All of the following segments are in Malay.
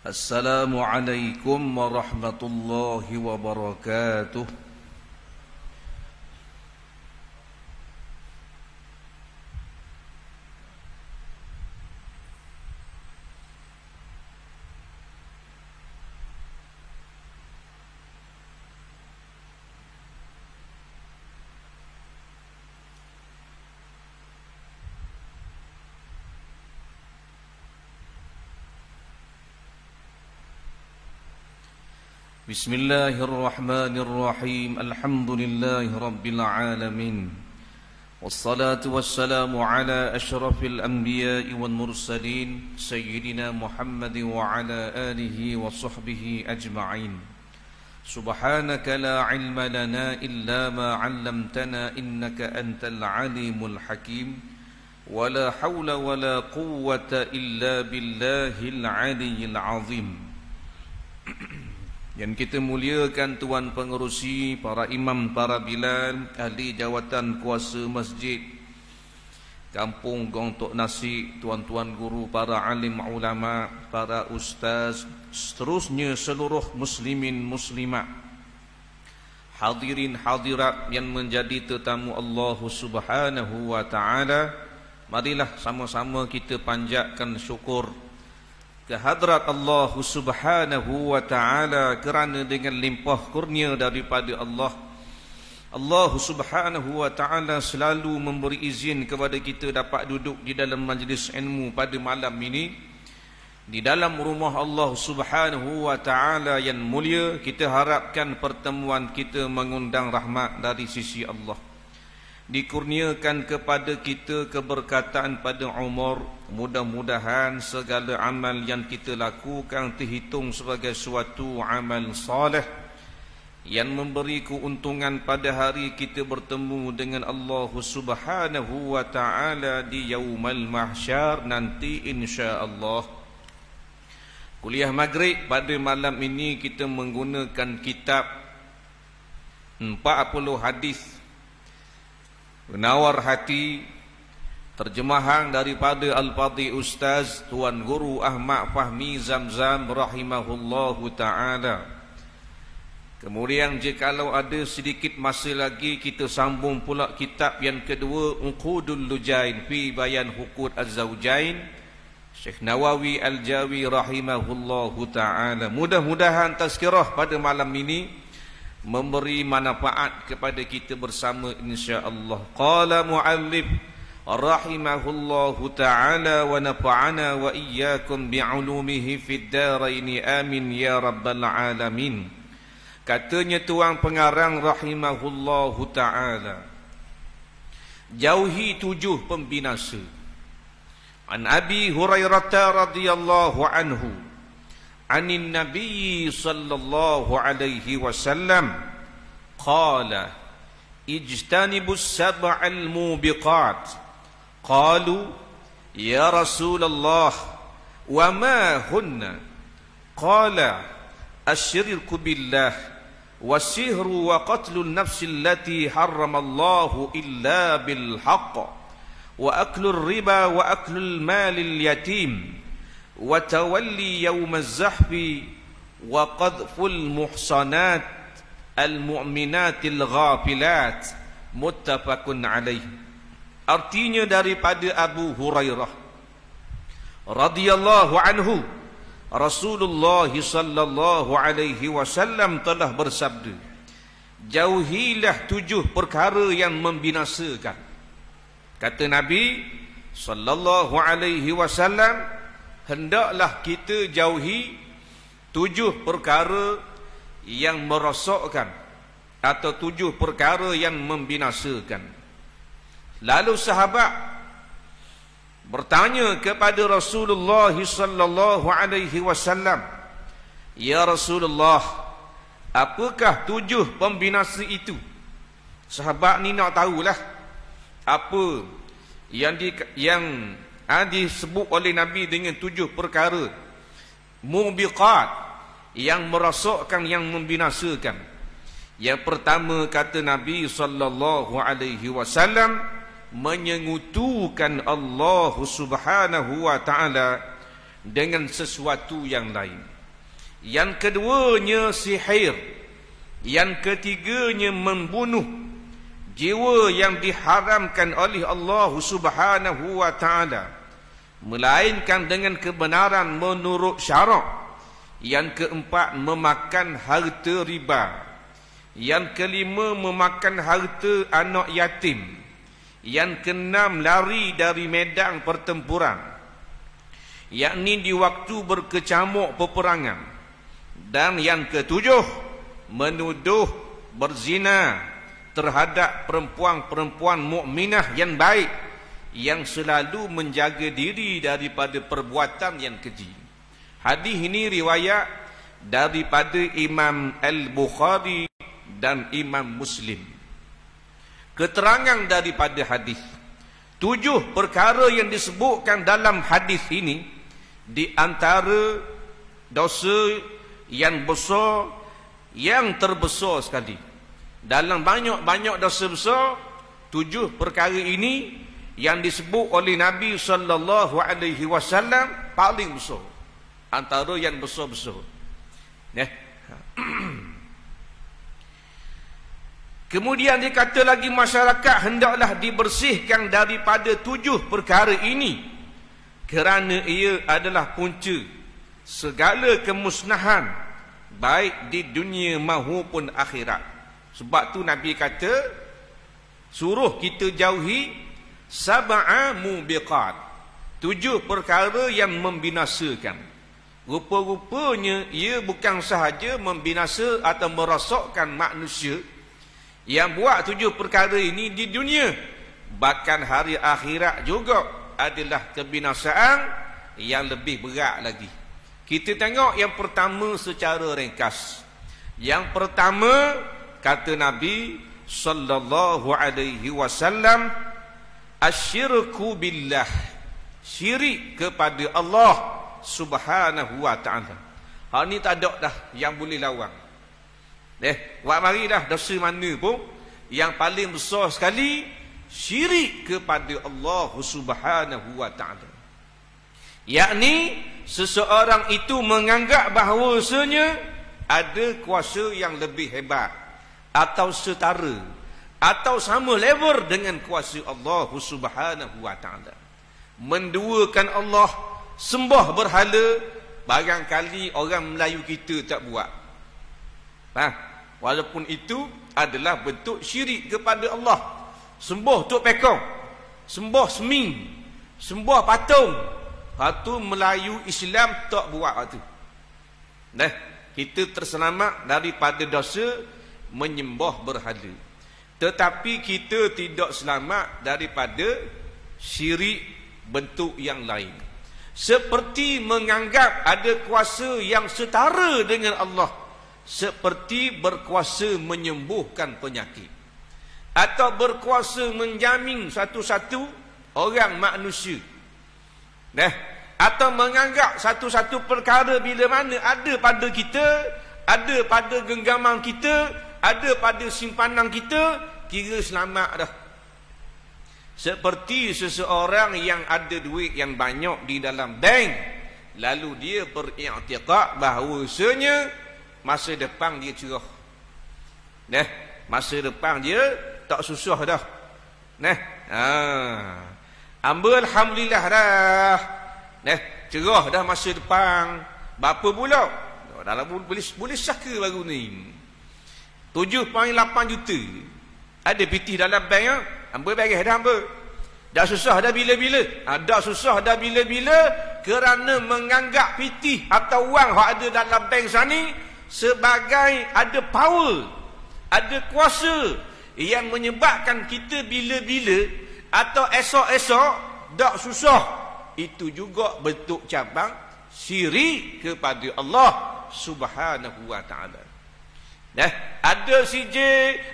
Assalamualaikum warahmatullahi wabarakatuh. Bismillahirrahmanirrahim. Alhamdulillahi rabbil alamin. Wassalatu wassalamu ala asyrafil anbiya'i wal mursalin sayyidina Muhammad wa ala alihi wa sahbihi ajma'in. Subhanaka la ilma lana illa ma 'allamtana innaka antal alimul hakim. Wa la hawla wa la quwwata illa billahil aliyyil azim. Yang kita muliakan Tuan Pengerusi, para imam, para bilal, ahli jawatan kuasa masjid Kampung Gong Tok Nasi, tuan-tuan guru, para alim ulama, para ustaz, seterusnya seluruh muslimin muslimat, hadirin hadirat yang menjadi tetamu Allah Subhanahu wa taala. Marilah sama-sama kita panjatkan syukur kehadrat Allah Subhanahu wa taala kerana dengan limpah kurnia daripada Allah Subhanahu wa taala selalu memberi izin kepada kita dapat duduk di dalam majlis ilmu pada malam ini di dalam rumah Allah Subhanahu wa taala yang mulia. Kita harapkan pertemuan kita mengundang rahmat dari sisi Allah, dikurniakan kepada kita keberkataan pada umur. Mudah-mudahan segala amal yang kita lakukan terhitung sebagai suatu amal salih yang memberi keuntungan pada hari kita bertemu dengan Allah Subhanahu wa taala di yaumul mahsyar nanti insya-Allah. Kuliah maghrib pada malam ini kita menggunakan kitab 40 hadis penawar hati, terjemahan daripada Al-Fadhi Ustaz Tuan Guru Ahmad Fahmi Zamzam rahimahullahu ta'ala. Kemudian jikalau ada sedikit masa lagi, kita sambung pula kitab yang kedua, Uqudul Lujain fi Bayan Huquq Az-Zawjain, Syekh Nawawi Al-Jawi rahimahullahu ta'ala. Mudah-mudahan tazkirah pada malam ini memberi manfaat kepada kita bersama insya-Allah. Qala muallif rahimahullahu ta'ala wa nafa'ana wa iyyakum bi'ulumihi fid darain amin ya rabbal alamin. Katanya tuan pengarang rahimahullahu ta'ala, jauhi 7 pembinasa. An Abi Hurairah radhiyallahu anhu anin Nabi sallallahu alaihi wasallam qala ijtanibus sab'al mubiqat. Qalu ya Rasulullah wa ma hunna? Qala asyirku billah wasihru wa qatlun nafsi allati harramallahu illa bil haqq wa aklur riba wa aklul malil yatim wa tawalli yawmaz zahfi wa qadful muhsanat al-mu'minatil ghafilat. Muttafaqun alaih. Artinya daripada Abu Hurairah radhiyallahu anhu, Rasulullah sallallahu alaihi wasallam telah bersabda, jauhilah 7 perkara yang membinasakan. Kata Nabi sallallahu alaihi wasallam, hendaklah kita jauhi 7 perkara yang merosakkan atau 7 perkara yang membinasakan. Lalu sahabat bertanya kepada Rasulullah sallallahu alaihi wasallam, ya Rasulullah, apakah 7 pembinasa itu? Sahabat ni nak tahulah apa yang disebut oleh Nabi dengan 7 perkara mubiqat yang merosakkan, yang membinasakan. Yang pertama kata Nabi sallallahu alaihi wasallam, menyekutukan Allah Subhanahu wa taala dengan sesuatu yang lain. Yang keduanya sihir. Yang ketiganya membunuh jiwa yang diharamkan oleh Allah Subhanahu wa taala, melainkan dengan kebenaran menurut syarak. Yang keempat, memakan harta riba. Yang kelima, memakan harta anak yatim. Yang keenam, lari dari medan pertempuran, yakni di waktu berkecamuk peperangan. Dan yang ketujuh, menuduh berzina terhadap perempuan-perempuan mukminah yang baik, yang selalu menjaga diri daripada perbuatan yang keji. Hadis ini riwayat daripada Imam Al-Bukhari dan Imam Muslim. Keterangan daripada hadis, 7 perkara yang disebutkan dalam hadis ini, di antara dosa yang besar, yang terbesar sekali. Dalam banyak-banyak dosa besar, 7 perkara ini yang disebut oleh Nabi sallallahu alaihi wasallam paling besar, antara yang besar-besar. Kemudian dia kata lagi, masyarakat hendaklah dibersihkan daripada 7 perkara ini, kerana ia adalah punca segala kemusnahan, baik di dunia maupun akhirat. Sebab tu Nabi kata, suruh kita jauhi sab'a mubiqat, 7 perkara yang membinasakan. Rupa-rupanya ia bukan sahaja membinasa atau merosakkan manusia yang buat 7 perkara ini di dunia, bahkan hari akhirat juga adalah kebinasaan yang lebih berat lagi. Kita tengok yang pertama secara ringkas. Yang pertama, kata Nabi sallallahu alaihi wasallam, asyirku billah, syirik kepada Allah Subhanahu wa ta'ala. Hal ni tak ada dah yang boleh lawan. Buat mari dah, dosa mana pun yang paling besar sekali, syirik kepada Allah Subhanahu wa ta'ala. Yakni seseorang itu menganggap bahawasanya ada kuasa yang lebih hebat, atau setara, atau sama level dengan kuasa Allah Subhanahu wa ta'ala. Menduakan Allah, sembah berhala, barangkali orang Melayu kita tak buat. Walaupun itu adalah bentuk syirik kepada Allah. Sembah Tok Pekong, sembah Seming, sembah patung. Patung Melayu Islam tak buat waktu. Kita terselamat daripada dosa menyembah berhala. Tetapi kita tidak selamat daripada syirik bentuk yang lain, seperti menganggap ada kuasa yang setara dengan Allah, seperti berkuasa menyembuhkan penyakit, atau berkuasa menjamin satu-satu orang manusia, atau menganggap satu-satu perkara bila mana ada pada kita, ada pada genggaman kita, ada pada simpanan kita, kira selamat dah. Seperti seseorang yang ada duit yang banyak di dalam bank, lalu dia beriktikad bahawasanya masa depan dia cerah. Masa depan dia tak susah dah. Alhamdulillah dah. Cerah dah masa depan. Berapa pula? Dalam boleh saka baru ni. 7.8 juta. Ada pitih dalam bank ah. Hamba beres dah hamba. Dah susah dah bila-bila. Dah susah dah bila-bila kerana menganggap pitih atau wang yang ada dalam bank sana sebagai ada power, ada kuasa yang menyebabkan kita bila-bila atau esok-esok dak susah. Itu juga bentuk cabang syirik kepada Allah Subhanahu wa ta'ala. Ada CJ,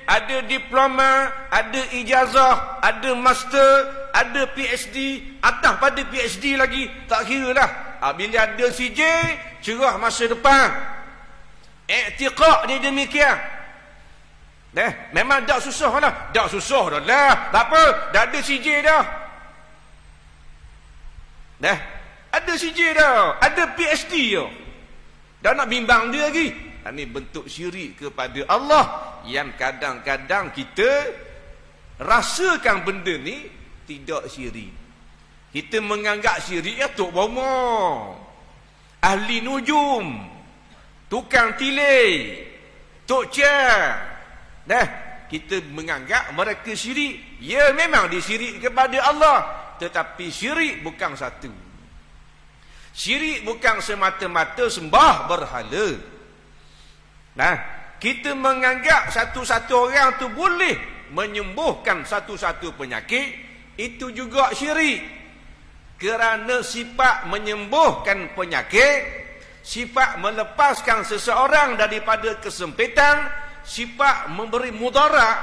ada diploma, ada ijazah, ada master, ada PhD, atas pada PhD lagi, tak kira lah. Bila ada CJ, cerah masa depan. Iktiqad dia demikian. Memang tak susah lah. Tak susah dah lah. Tak apa, dah ada CJ dah. Ada CJ dah, ada PhD dah. Dah nak bimbang dia lagi. Ini bentuk syirik kepada Allah yang kadang-kadang kita rasakan benda ni tidak syirik. Kita menganggap syirik ya tok bomo, ahli nujum, tukang tilai, tok cia. Kita menganggap mereka syirik. Ya, memang disyirik kepada Allah, tetapi syirik bukan satu. Syirik bukan semata-mata sembah berhala. Kita menganggap satu-satu orang tu boleh menyembuhkan satu-satu penyakit, itu juga syirik. Kerana sifat menyembuhkan penyakit, sifat melepaskan seseorang daripada kesempitan, sifat memberi mudarat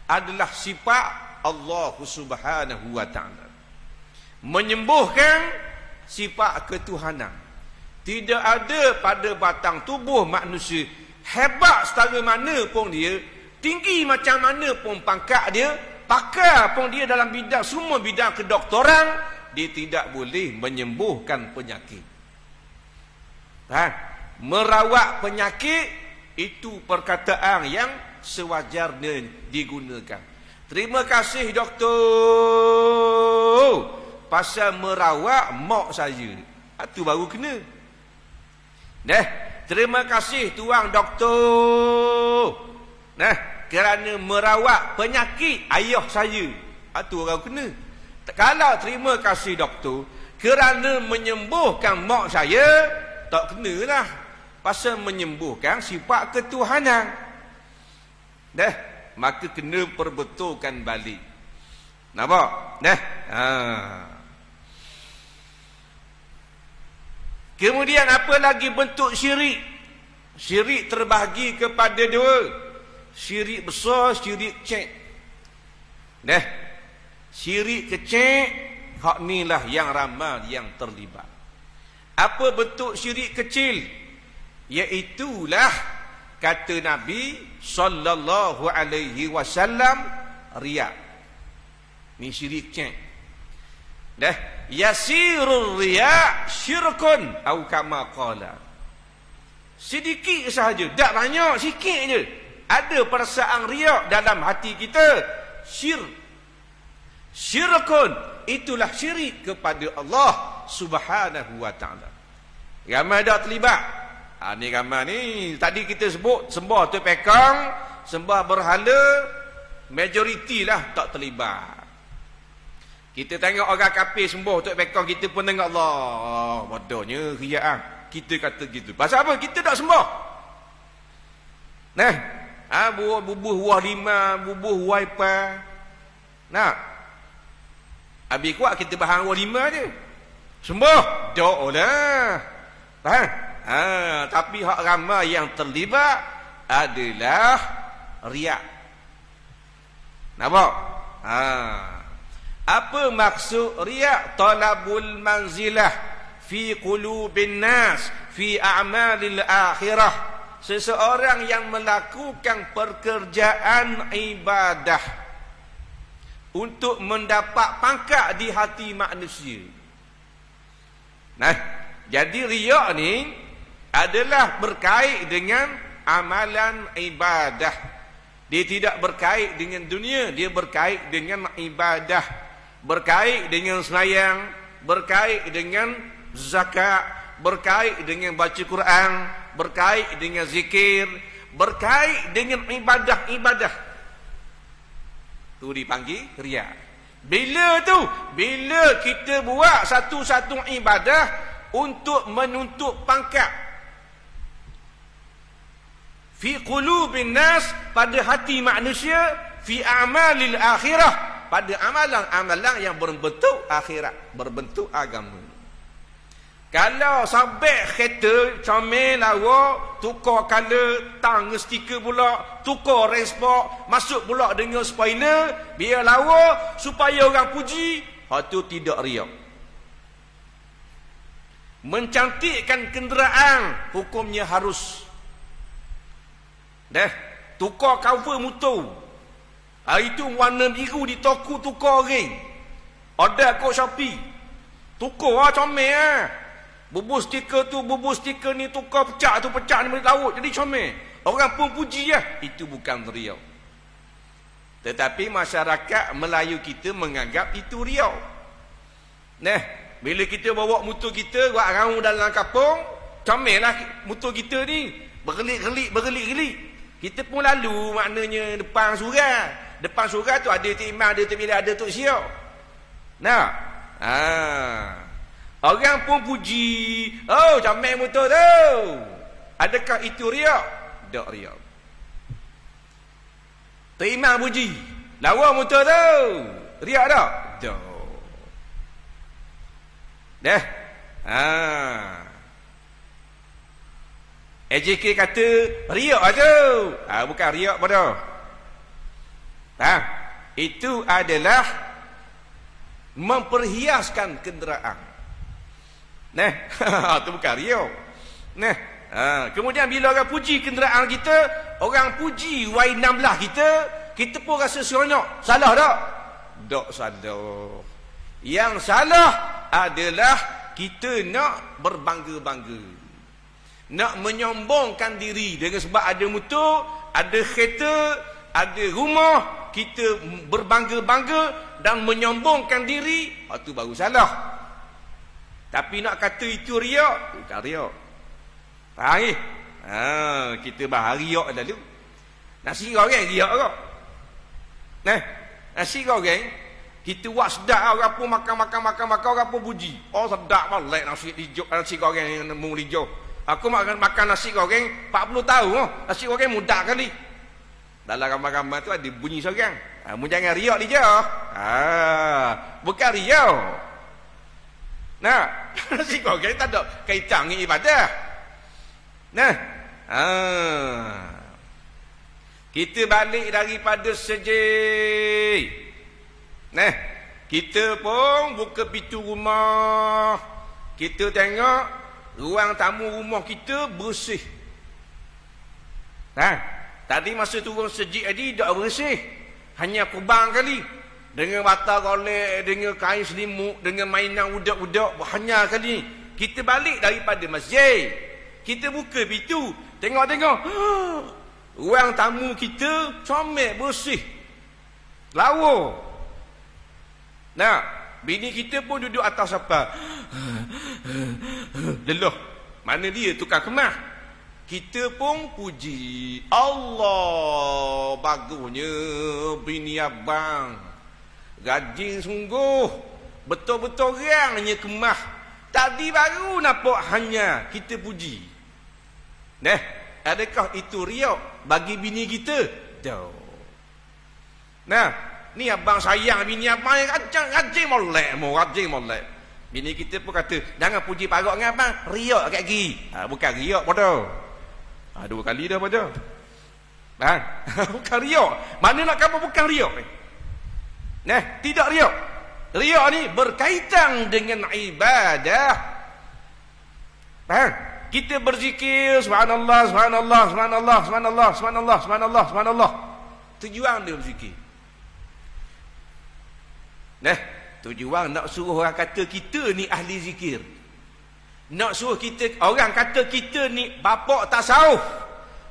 adalah sifat Allah Subhanahu wa ta'ala. Menyembuhkan sifat ketuhanan. Tidak ada pada batang tubuh manusia, hebat setara mana pun dia, tinggi macam mana pun pangkat dia, pakar pun dia dalam bidang, semua bidang kedoktoran, dia tidak boleh menyembuhkan penyakit. Merawat penyakit itu perkataan yang sewajarnya digunakan. Terima kasih doktor, pasal merawat mak saya. Itu baru kena. Terima kasih tuan doktor, kerana merawat penyakit ayah saya. Itu orang kena. Kalau terima kasih doktor kerana menyembuhkan mak saya, tak kenalah. Pasal menyembuhkan sifat ketuhanan. Maka kena perbetulkan balik. Nampak? Kemudian apa lagi bentuk syirik? Syirik terbahagi kepada dua. Syirik besar, syirik kecil. Syirik kecil, hak inilah yang ramai yang terlibat. Apa bentuk syirik kecil? Iaitulah kata Nabi sallallahu alaihi wasallam, riya. Ni syirik kecil. Yasirul riya syirkun atau kama qala. Sedikit sahaja, tak banyak, sikit je. Ada perasaan riya dalam hati kita, syirkun, itulah syirik kepada Allah Subhanahu wa ta'ala. Ramai dah terlibat. Ni ramai ni, tadi kita sebut sembah tu pekang, sembah berhala, majoriti lah tak terlibat. Kita tengok orang kafir sembah tok pekong, kita pun tengok Allah, bodohnya riak. Kita kata gitu. Pasal apa? Kita tak sembah. Bubuh wah lima, bubuh wah ipa. Habis kuat kita bahan wah lima je. Sembah. Doa lah. Tapi hak ramai yang terlibat adalah riak. Nampak? Apa maksud riya? Talabul manzilah fi qulubin nas fi a'malil akhirah. Seseorang yang melakukan pekerjaan ibadah untuk mendapat pangkat di hati manusia. Jadi riya ni adalah berkait dengan amalan ibadah. Dia tidak berkait dengan dunia, dia berkait dengan ibadah. Berkait dengan sembahyang, berkait dengan zakat, berkait dengan baca Quran, berkait dengan zikir, berkait dengan ibadah-ibadah. Tu dipanggil riya. Bila tu? Bila kita buat satu-satu ibadah untuk menuntut pangkat. Fi qulubin nas, pada hati manusia, fi a'malil akhirah, pada amalan-amalan yang berbentuk akhirat, berbentuk agama. Kalau sampai kereta comel lawa, tukar color, tang stiker pula, tukar respok, masuk pula dengan spoiler, biar lawa supaya orang puji, hak tu tidak riak. Mencantikkan kenderaan, hukumnya harus. Tukar cover motor, itu warna biru di toko, tukar ring. Order kod Shopee, tukar comel Bubur stiker ni tukar pecah ni balik laut jadi comel. Orang pun puji lah. Itu bukan riak. Tetapi masyarakat Melayu kita menganggap itu riak. Nah, bila kita bawa motor kita buat raung dalam kampung, comel lah motor kita ni. Bergelik-gelik. Kita pun lalu maknanya depan surau. Depan surau tu ada Tok Imam, ada Tok Bilal, ada Tok Siok. Nah. Orang pun puji, oh comel motor tu. Adakah itu riak? Tak riak. Tok Imam puji, lawa motor tu. Riak tak? Tak. Dah. AJK kata riak lah tu. Bukan riak pada. Itu adalah memperhiaskan kenderaan. Nah, itu bukan riak. Nah, kemudian bila orang puji kenderaan kita, orang puji Y16 kita pun rasa seronok. Salah tak? Tak salah. Yang salah adalah kita nak berbangga-bangga. Nak menyombongkan diri dengan sebab ada motor, ada kereta, ada rumah, kita berbangga-bangga dan menyombongkan diri, itu baru salah. Tapi nak kata itu riak, bukan riak. Faham ni? Kita bahas riak lalu. Nasi goreng riak tak? Nah, nasi goreng kita buat sedap, orang pun makan, orang pun puji. Oh sedap balik nasi goreng yang mung hijau. Aku makan nasi goreng 40 tahun. Nasi goreng mudah kali. Dalam ramai-ramai tu ada bunyi seorang. Mu jangan riak dia. Bukan riak. Nah, nasi goreng tak ada kaitan dengan ibadah. Nah, kita balik daripada sejik. Nah, kita pun buka pintu rumah. Kita tengok ruang tamu rumah kita bersih. Tadi masa turun sejik tadi tak bersih. Hanya kubang kali. Dengan bata golek, dengan kain selimut, dengan mainan budak-budak, hanya kali. Kita balik daripada masjid. Kita buka pintu. Tengok-tengok. Ruang tamu kita comel, bersih. Lawa. Nah, bini kita pun duduk atas apa? Lelah. Mana dia tukang kemas? Kita pun puji. Allah, bagusnya bini abang. Rajin sungguh. Betul-betul orangnya kemah. Tadi baru nampak hanya kita puji. Nah, adakah itu riak bagi bini kita? Tak. Nah, ni abang sayang bini abang rajin molek. Bini kita pun kata, jangan puji parok dengan abang, riak kat gigi. Bukan riak pada. 2 kali dah pada. Bukan riak. Mana nak kamu bukan riak. Nah, tidak riak. Riak ni berkaitan dengan ibadah. Kita berzikir subhanallah, subhanallah, subhanallah, subhanallah, subhanallah, subhanallah, subhanallah. Tujuan dia berzikir. Nah, tujuan nak suruh orang kata kita ni ahli zikir. Nak suruh kita orang kata kita ni bapak tasawuf.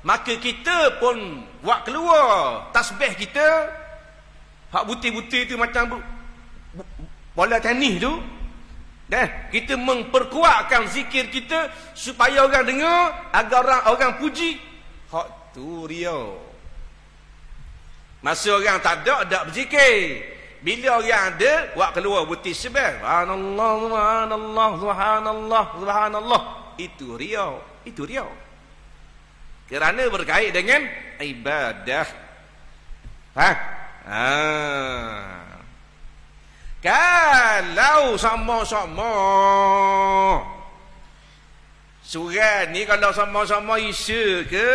Maka kita pun buat keluar tasbih kita. Hak butir-butir tu macam bola tenis tu. Kita memperkuatkan zikir kita supaya orang dengar, agar orang puji. Hak tu riak. Masa orang tak ada berzikir. Bila orang ada, buat keluar butir sebab subhanallah, subhanallah, subhanallah, subhanallah. Itu riak. Itu riak. Kerana berkait dengan ibadah. Kalau sama-sama surat ni, kalau sama-sama Isya ke,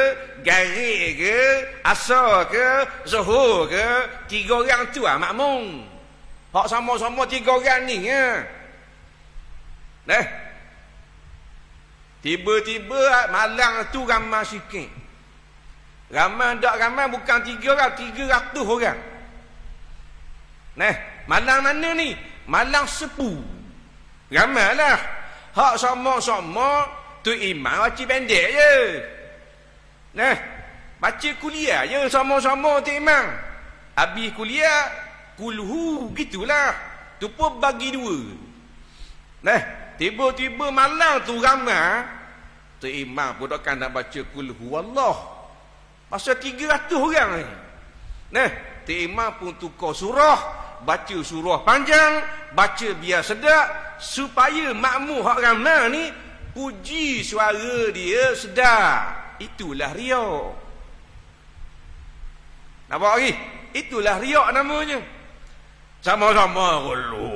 Garik ke, Asar ke, Zuhur ke, 3 orang tu makmum. Hak sama-sama 3 orang ni tiba-tiba malang tu ramai sikit. Ramai tak ramai bukan 3 orang, 300 orang. Malang mana ni? Malang Sepu. Ramailah. Hak sama-sama tu imam baca pendek je. Nah, baca kuliah je sama-sama tu imam. Habis kuliah kulhu gitulah. Tu pun bagi dua. Nah, tiba-tiba malam tu ramai tu imam pun takkan nak baca kulhu Allah. Pasal 300 orang ni. Nah, tu imam pun tukar surah, baca surah panjang, baca biar sedap supaya makmum hak ramai ni puji suara dia sedap. Itulah riak. Nampak lagi? Itulah riak namanya. Sama-sama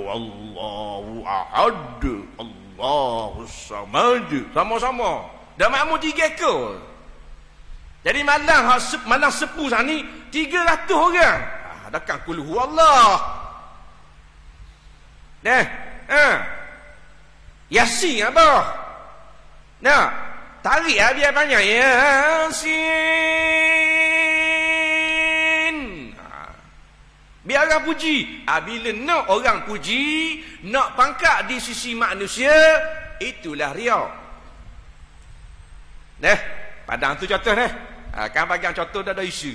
Allahu ahad, Allahu samad. Sama-sama. Dan makmum 3 ekor. Jadi malam sepu sana ni 300 orang. Adakah kulhu Allah? Yasin apa? Nah, tarik biar banyak Yasin. Biar orang puji. Bila nak orang puji, nak pangkat di sisi manusia, itulah riak. Padang tu contoh kan bagi contoh dah ada isu.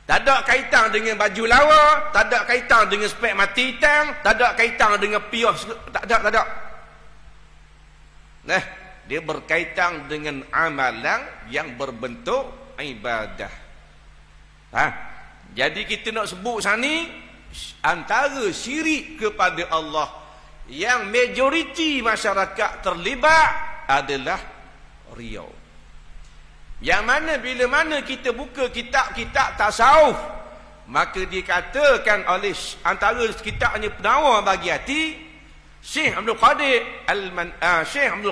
Tak ada kaitan dengan baju lawa, tak ada kaitan dengan spek mati hitam, tak ada kaitan dengan pios, tak ada. Dia berkaitan dengan amalan yang berbentuk ibadah. Jadi kita nak sebut sana antara syirik kepada Allah yang majoriti masyarakat terlibat adalah riya. Yang mana bila mana kita buka kitab-kitab tasawuf, maka dikatakan oleh antara kitabnya Penawar Bagi Hati, Syekh Abdul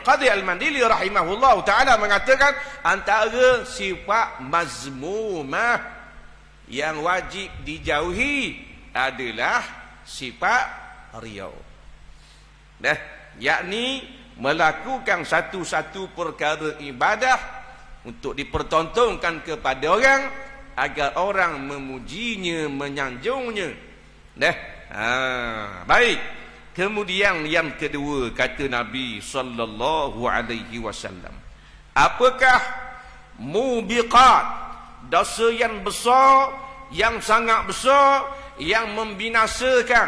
Qadir Al-Mandili rahimahullah ta'ala mengatakan antara sifat mazmumah yang wajib dijauhi adalah sifat riya. Yakni melakukan satu-satu perkara ibadah untuk dipertontonkan kepada orang agar orang memujinya, menyanjungnya. Baik. Kemudian yang kedua kata Nabi sallallahu alaihi wasallam, apakah mubiqat, dosa yang besar, yang sangat besar, yang membinasakan?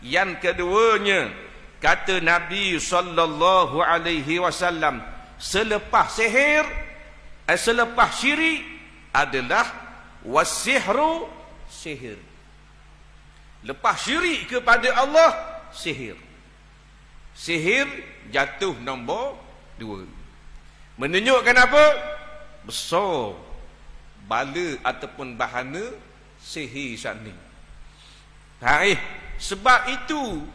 Yang keduanya kata Nabi sallallahu alaihi wasallam, selepas sihir, selepas syirik adalah wasihru, sihir. Lepas syirik kepada Allah, sihir. Sihir jatuh nombor 2. Menunjukkan apa? Besar bala ataupun bahana sihir saat ni. Sebab itu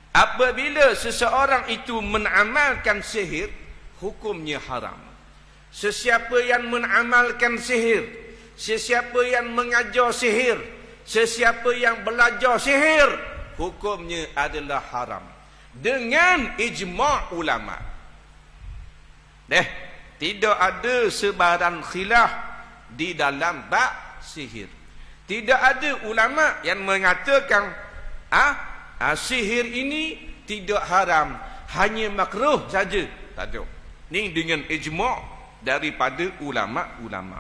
apabila seseorang itu menamalkan sihir, hukumnya haram. Sesiapa yang menamalkan sihir, sesiapa yang mengajar sihir, sesiapa yang belajar sihir, hukumnya adalah haram dengan ijma' ulama. Tidak ada sebarang khilaf di dalam bab sihir. Tidak ada ulama yang mengatakan sihir ini tidak haram, hanya makruh saja. Tak ada. Ini dengan ijma' daripada ulama-ulama.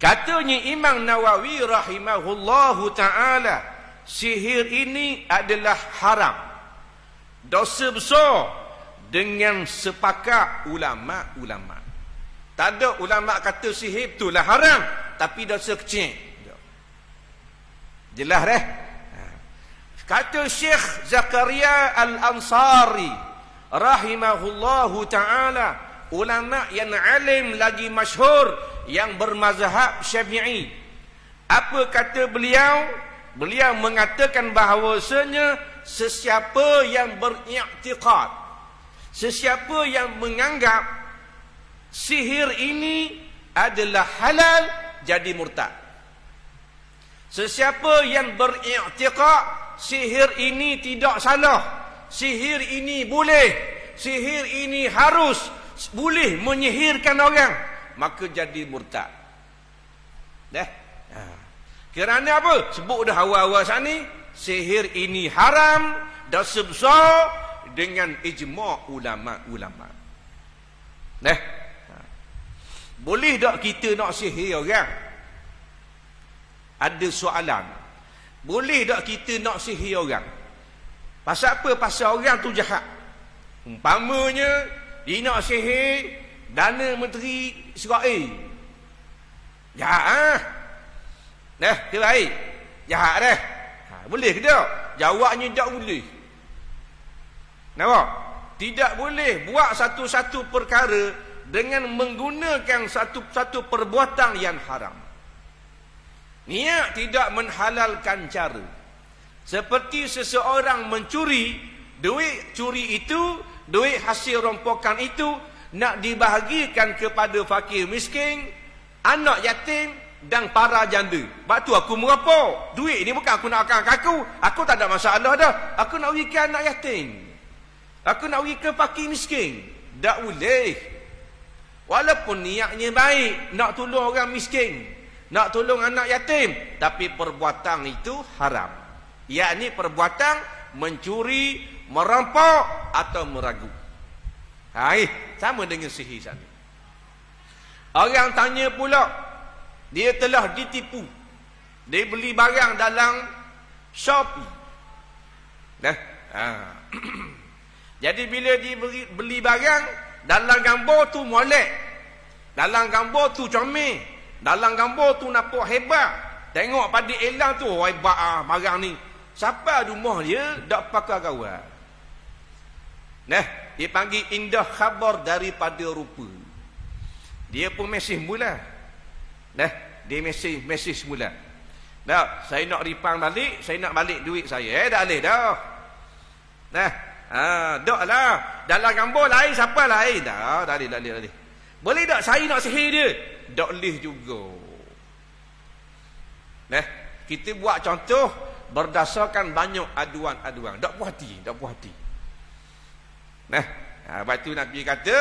Katanya Imam Nawawi rahimahullahu ta'ala, sihir ini adalah haram, dosa besar dengan sepakat ulama-ulama. Tak ada ulama kata sihir itulah haram, tapi dosa kecil. Jelas Kata Syekh Zakaria Al-Ansari rahimahullahu ta'ala, ulama yang alim lagi masyhur yang bermazhab Syafi'i. Apa kata beliau? Beliau mengatakan bahawasanya sesiapa yang beriktikad, sesiapa yang menganggap sihir ini adalah halal, jadi murtad. Sesiapa yang beriktikad sihir ini tidak salah, sihir ini boleh, sihir ini harus, boleh menyihirkan orang, maka jadi murtad. Kerana apa? Sebut dah awal-awal sana, sihir ini haram, dosa besar dengan ijma' ulama'-ulama'. Boleh tak kita nak sihir orang? Ada soalan. Boleh tak kita nak sihir orang? Pasal apa? Pasal orang tu jahat. Umpamanya dia nak sihir Dana Menteri Israel. Jahat ke baik? Jahat dah. Boleh ke tak? Jawabnya tak boleh. Nampak? Tidak boleh buat satu-satu perkara dengan menggunakan satu-satu perbuatan yang haram. Niat tidak menghalalkan cara. Seperti seseorang mencuri, duit curi itu, duit hasil rompokan itu nak dibahagikan kepada fakir miskin, anak yatim dan para janda. Sebab tu aku merampok. Duit ni bukan aku nak akan aku tak ada masalah dah. Aku nak bagi ke anak yatim. Aku nak bagi ke fakir miskin. Tak boleh. Walaupun niatnya baik, nak tolong orang miskin, nak tolong anak yatim, tapi perbuatan itu haram. Yakni perbuatan mencuri, merampok atau meragu. Sama dengan sihir sana. Orang tanya pula, dia telah ditipu. Dia beli barang dalam Shopee. Jadi bila dia beli barang, dalam gambar tu molek, dalam gambar tu comel, dalam gambar tu nampak hebat. Tengok pada elang tu, hebat barang ni. Siapa rumah dia tak pakai kawan. Dia panggil indah khabar daripada rupa. Dia pun mesej mula. Dia mesej mula. Saya nak refund balik, saya nak balik duit saya. Tak boleh dah. Tak lah. Dalam gambar lain, siapa lain? Tak boleh. Boleh tak saya nak sihir dia? Tak boleh juga. Kita buat contoh berdasarkan banyak aduan-aduan. Tak puas hati. Lepas tu Nabi kata,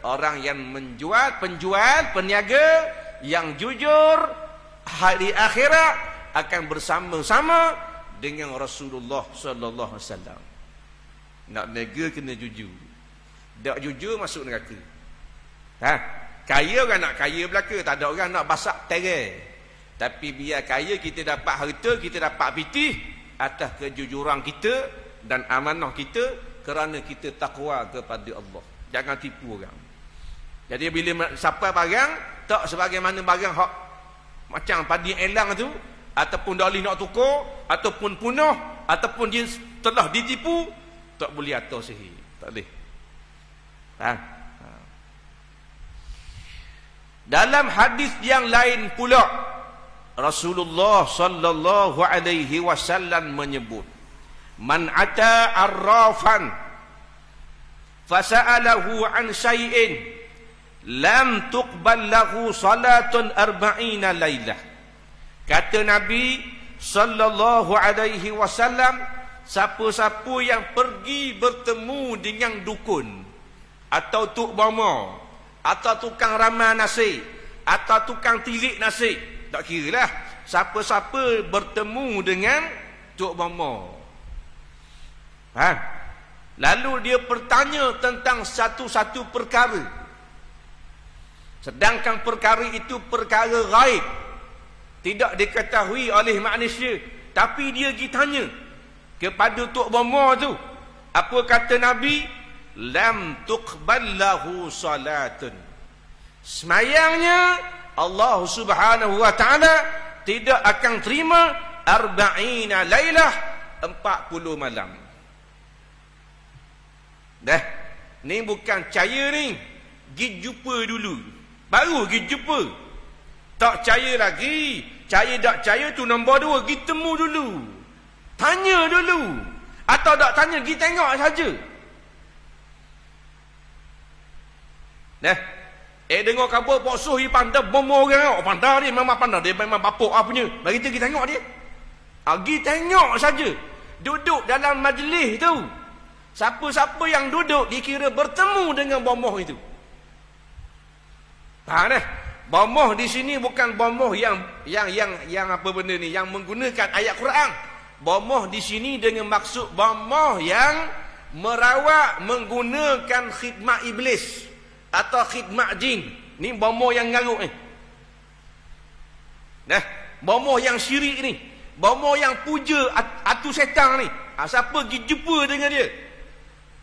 orang yang menjual, penjual, peniaga yang jujur hari akhirat akan bersama-sama dengan Rasulullah sallallahu alaihi wasallam. Nak niaga kena jujur. Tak jujur masuk neraka. Kaya orang nak kaya belaka, tak ada orang nak basak terai. Tapi biar kaya, kita dapat harta, kita dapat pitih atas kejujuran kita dan amanah kita, kerana kita takwa kepada Allah. Jangan tipu orang. Jadi bila siapa barang, tak sebagaimana barang hak macam padi elang tu, ataupun dah nak tukar, ataupun punah, ataupun dia telah ditipu, tak boleh atau sihir. Tak boleh. Dalam hadis yang lain pula, Rasulullah sallallahu alaihi wasallam menyebut, man ata arrafan fasa'alahu an syai'in lam tuqbal lahu salatun arba'ina lailah. Kata Nabi sallallahu alaihi wasallam, siapa-siapa yang pergi bertemu dengan dukun atau tuk bama atau tukang ramal nasib atau tukang tilik nasib, tak kira lah, siapa-siapa bertemu dengan tuk bama, lalu dia bertanya tentang satu-satu perkara, sedangkan perkara itu perkara gaib, tidak diketahui oleh manusia, tapi dia pergi tanya kepada tok bama tu. Apa kata Nabi? Lam tuqbal lahu salatun. Semayangnya Allah Subhanahu wa taala tidak akan terima 40 lailah, 40 malam. Ni bukan percaya ni, pergi jumpa dulu, baru pergi jumpa. Tak percaya lagi, percaya tak percaya tu nombor 2, pergi temu dulu, tanya dulu. Atau tak tanya, pergi tengok saja. Dengar khabar Pak Soh pandai bomo orang. Pandai dia, memang pandai dia, memang bapuk punya. Bagi kita pergi tengok dia. Pergi tengok saja. Duduk dalam majlis tu, siapa-siapa yang duduk dikira bertemu dengan bomoh itu. bomoh di sini bukan bomoh yang apa benda ni, yang menggunakan ayat Quran. Bomoh di sini dengan maksud bomoh yang merawat menggunakan khidmat iblis atau khidmat jin. Ni bomoh yang ngaruk ni. Bomoh yang syirik ni, bomoh yang puja atu setan ni. Siapa pergi jumpa dengan dia?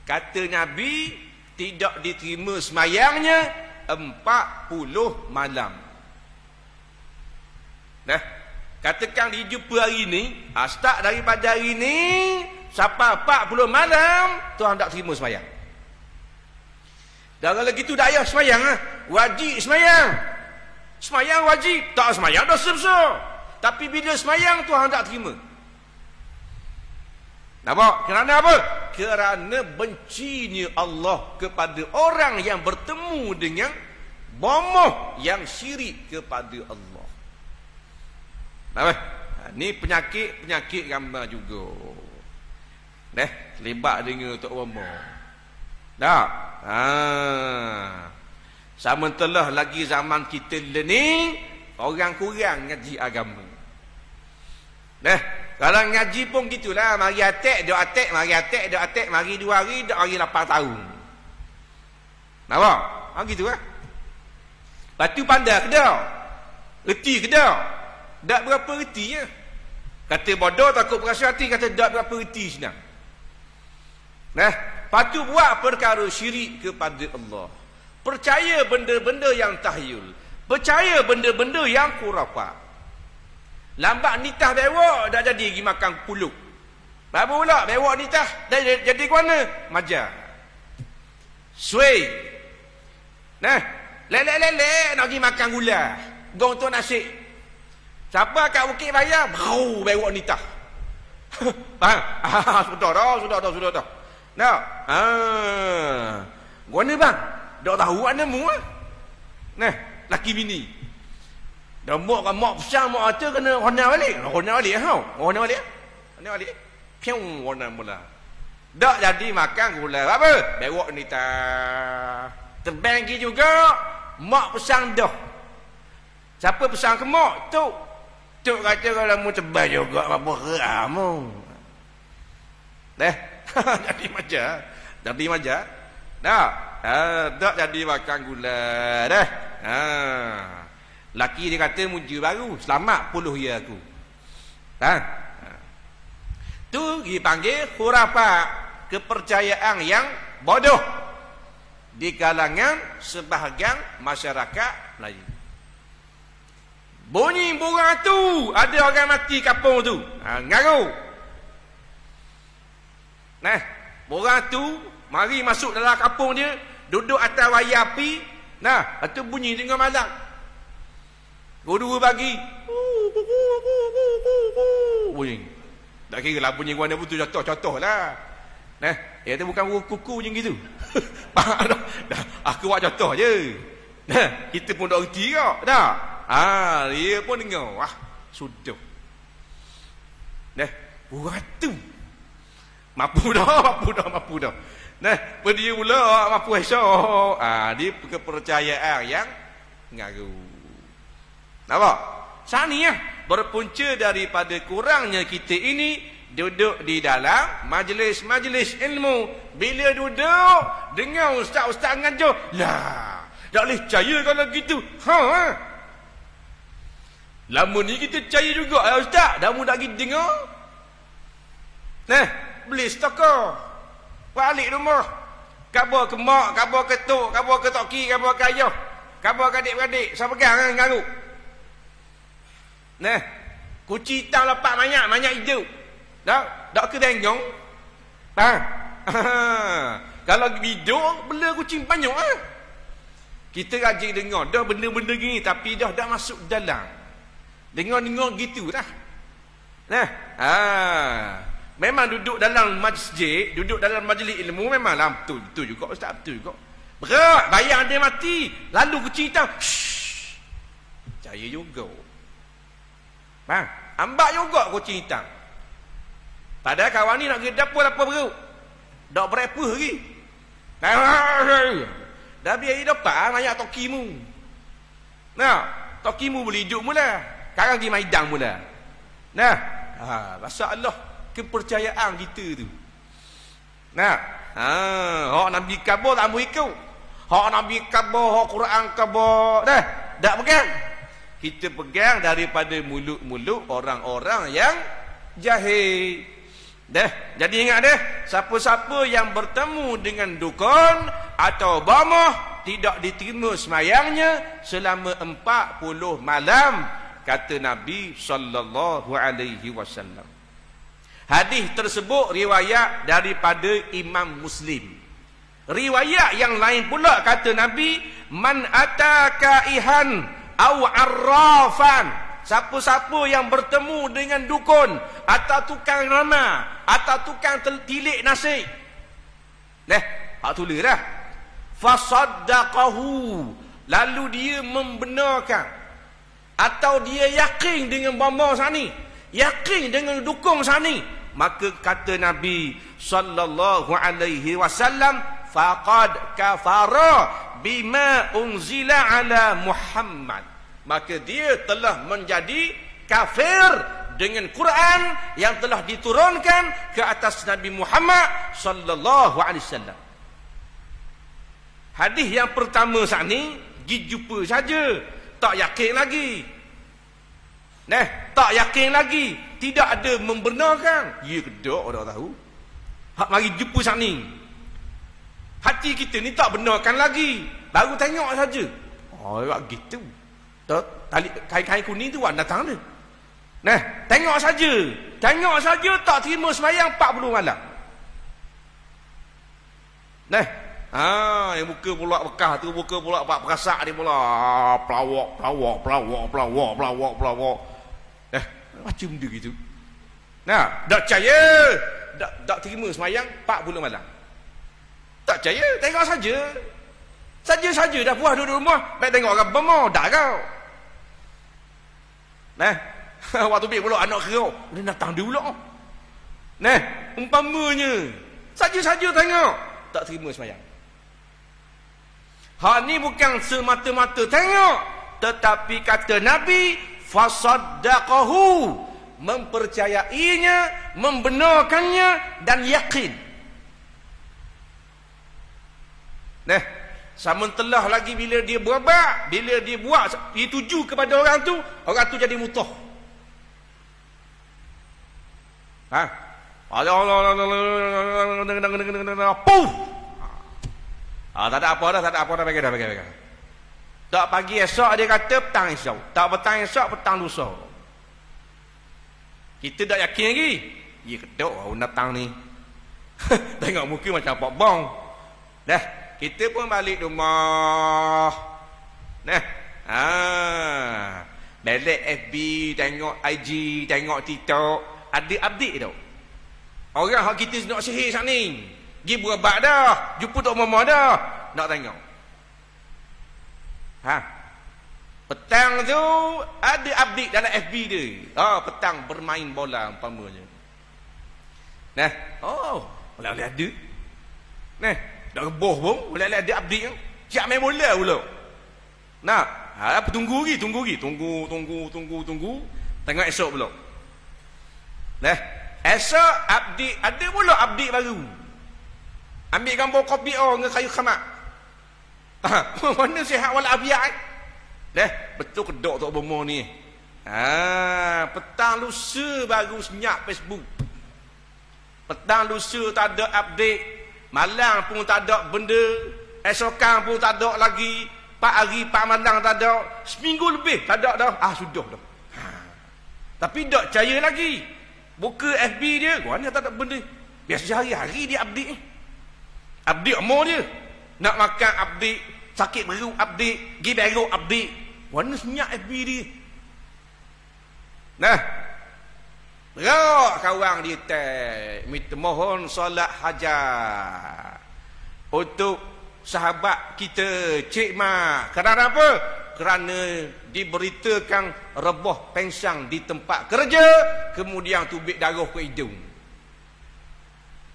Kata Nabi, tidak diterima semayangnya 40 malam. Katakan dijumpa hari ni, start daripada hari ni sampai 40 malam Tuhan tak terima semayang. Dan kalau gitu tak payah semayang, wajib semayang. Semayang wajib, tak semayang dosa besar. Tapi bila semayang Tuhan tak terima. Nampak? Kerana apa? Kerana bencinya Allah kepada orang yang bertemu dengan bomoh yang syirik kepada Allah. Nampak? Ni penyakit gambar juga. Terlibat dengan tok bomoh. Tak? Sementara lagi zaman kita ni, orang kurang ngaji agama. Kalau ngaji pun gitulah, mari atek, dok atek, mari atek, dok atek, mari 2 hari, dok hari 8 tahun. Nampak? Gitu lah. Lepas tu pandai ke dah? Reti ke dah? Tak berapa reti je. Kata bodoh takut berasa hati, kata tak berapa reti senang. Lepas tu buat perkara syirik kepada Allah. Percaya benda-benda yang tahyul. Percaya benda-benda yang khurafat. Lambat nitah bewok dah jadi pergi makan puluk. Baru pula bewok nitah dah jadi ke mana? Majar. Suai. Lelek-lelek nak pergi makan gula. Gong tu nasi. Siapa kat Bukit Bayar? Bau bewok nitah. Faham? Sudah dah. Nak? Guna bang? Dak tahu mana mu ah. Laki bini. Dah mak besar mak aja kena hona balik. Hona balik. Piung hona mula. Dak jadi makan gula apa? Bewok ni ta. Terbang juga mak pesan dah. Siapa pesan ke mak? Tok kata kalau mu tebal juga apa geram mu. Jadi maja. Dah. Tak jadi makan gula dah. Laki dia kata muji baru, selamat puluh ya aku. Tu dipanggil khurafat, kepercayaan yang bodoh di kalangan sebahagian masyarakat Melayu. Bunyi burung tu, ada orang mati kampung tu. Ngaruh. Burung tu mari masuk dalam kampung dia, duduk atas wayar api. Itu bunyi tengah malam. Dua pagi. Bunyi. Tak kira lah bunyi mana pun tu contoh lah. Itu bukan burung kuku macam gitu. Faham tak? Aku buat contoh je. Kita pun tak reti kak. Dia pun dengar. Sudah. Burung tu. Mampu dah. Dia pula mampu esok. Dia kepercayaan yang ngaruh. Nampak? Sani berpunca daripada kurangnya kita ini duduk di dalam majlis-majlis ilmu. Bila duduk dengar ustaz-ustaz ngajar, tak boleh percaya kalau gitu. Lama ni kita percaya juga ustaz. Dah mu nak pergi dengar. Beli stokor. Balik rumah. Khabar ke mak, khabar ke tok, khabar ke toki, khabar ke ayah, khabar ke adik-beradik. Saya pegang garuk. Kucing hitam lepak banyak hidup. Tak ke dengung. Kalau hidup, bela kucing banyak. Kita rajin dengar. Dah benda-benda gini, tapi dah masuk dalam. Dengar-dengar gitu dah. Memang duduk dalam masjid, duduk dalam majlis ilmu, memanglah betul juga ustaz, betul juga. Berat, bayang dia mati, lalu kucing hitam. Percaya juga. Ambak juga kucing hitam. Padahal kawan ni nak pergi dapur apa beruk. Tak berapa lagi. Dah biar dapat banyak toki mu. Nah, tokimu boleh hidup mula. Sekarang pergi maidang mula. Nah, masalah kepercayaan kita tu. Nah, hak Nabi khabar tak mau ikut. Hak Nabi khabar, hak Quran khabar, dah, tak pegang. Kita pegang daripada mulut-mulut orang-orang yang jahil. Dah, jadi ingat dah, siapa-siapa yang bertemu dengan dukun atau bamah tidak diterima semayangnya selama 40 malam, kata Nabi sallallahu alaihi wasallam. Hadis tersebut riwayat daripada Imam Muslim. Riwayat yang lain pula kata Nabi, man ataka ihan au arrafan, siapa-siapa yang bertemu dengan dukun atau tukang ramah atau tukang tilik nasi, hak tulis dah, fasaddaqahu, lalu dia membenarkan atau dia yakin dengan bamba sani, yakin dengan dukung sani, maka kata Nabi sallallahu alaihi wasallam, faqad kafara bima unzila ala Muhammad, maka dia telah menjadi kafir dengan Quran yang telah diturunkan ke atas Nabi Muhammad sallallahu alaihi wasallam. Hadis yang pertama sani pergi jumpa saja, tak yakin lagi. Tak yakin lagi, tidak ada membenarkan. Ya ke tak, orang tahu. Hak mari jumpa sani, hati kita ni tak benarkan lagi, baru tengok saja. Gitu. Tali kain-kain kuning tu orang datang dia. Tengok saja tak terima sembahyang 40 malam. Yang muka pula bekah tu, muka pula pak perasak dia pula, pelawak. Macam dia gitu. Tak percaya, tak terima sembahyang 40 malam. Tak percaya, tengok saja. Saja-saja dah puas duduk rumah, baik tengok orang bemo dak kau. Waktu bik pula anak kerok, dia datang dia pula. Umpamanya saja-saja tengok, tak terima sembahyang. Hak ni bukan semata-mata tengok, tetapi kata Nabi fasaddaqahu, mempercayainya, membenarkannya dan yakin. Sementara lagi bila dia berobat, bila dia buat, dia tuju kepada orang tu jadi mutah. Puff. Tak ada apa dah, bagi dah. Tak pagi esok dia kata petang esok, tak petang esok petang lusa. Kita tak yakin lagi. Ya kedok orang datang ni. Tengok muka macam apa bong. Kita pun balik rumah. Balik FB, tengok IG, tengok TikTok, ada update tau. Orang hak kita nak sihir sat ni, pergi berobat dah, jumpa tok mama dah, nak tengok. Petang tu ada update dalam FB dia. Petang bermain bola umpamanya. Boleh ada. Dah reboh pun boleh ada update kan. Siap main bola pula. Apa tunggu lagi. Tunggu. Tengok esok pula. Esok update, ada pula update baru. Ambil gambar kopi dengan kayu khamak. Mana sihat walafiat. Betul kedok tok bomo ni. Petang lusa baru senyap Facebook. Petang lusa tak ada update. Malang pun tak ada benda. Esokan pun tak ada lagi. 4 hari 4 malam tak ada. Seminggu lebih tak ada dah. Sudah dah. Tapi tak percaya lagi. Buka FB dia, mana tak ada benda. Biasa hari-hari dia update. Update umur dia. Nak makan update, sakit baru update, pergi baru update. Mana senyap FB dia. Berak kawan dia minta mohon solat hajat untuk sahabat kita Cik Mak. Kerana apa? Kerana diberitakan rebah pensang di tempat kerja, kemudian tubik darah ke hidung.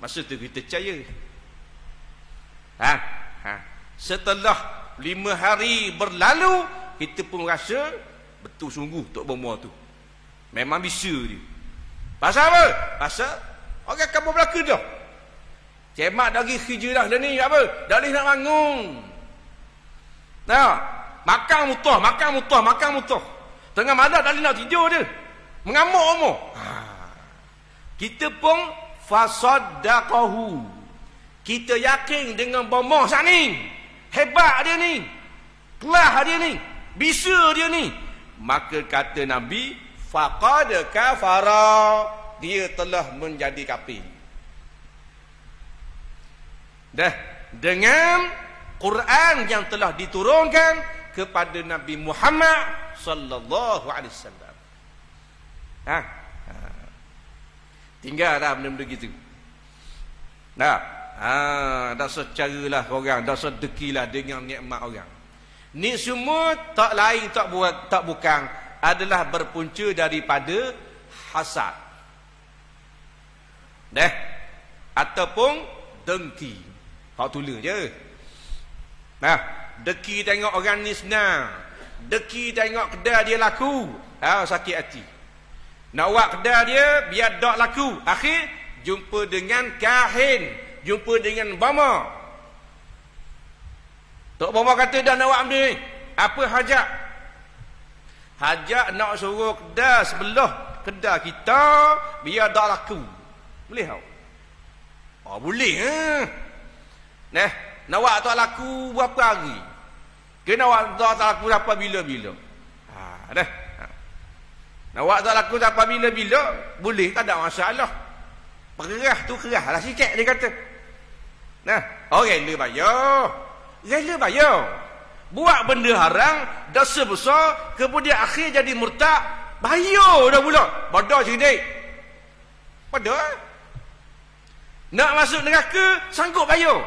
Masa tu kita percaya. Setelah 5 hari berlalu, kita pun rasa betul sungguh tok bomoh tu. Memang bisa dia. Pasal apa? Pasal orang kampung Melaka dah. Cemak dari hijrah dah ni apa? Dah nak bangun. Nah, makan mutah. Tengah malam dah nak tidur dia. Mengamuk-amuk. Kita pun fasaddaqahu. Kita yakin dengan bomoh sat ni. Hebat dia ni. Kelah dia ni. Bisa dia ni. Maka kata Nabi, faqad kafara. Dia telah menjadi kafir. Dah. Dengan Quran yang telah diturunkan kepada Nabi Muhammad sallallahu alaihi wasallam. Tinggal dah benda-benda gitu. Dah secaralah orang, dah sedekilah dengan nikmat orang. Ni semua tak lain tak bukan adalah berpunca daripada hasad. Ataupun dengki. Hak tula je. Deki tengok orang ni senang. Deki tengok kedai dia laku. Sakit hati. Nak buat kedai dia biar tak laku. Akhir jumpa dengan kahin, jumpa dengan bama. Tok bama kata dah nak buat benda ni. Apa hajat? Hajat nak suruh kedai sebelah kedai kita biar tak laku. Boleh tak? Boleh. Nak buat tak laku berapa hari? Kena buat tak laku berapa bila-bila. Nak buat tak laku sampai bila-bila, boleh, tak ada masalah. Perah tu kerah lah sikit, dia kata. Rela bayar. Buat benda haram, dosa besar, kemudian akhir jadi murtad, bayar dah pula. Bodoh cerdik. Bodoh. Nak masuk neraka, sanggup bayar.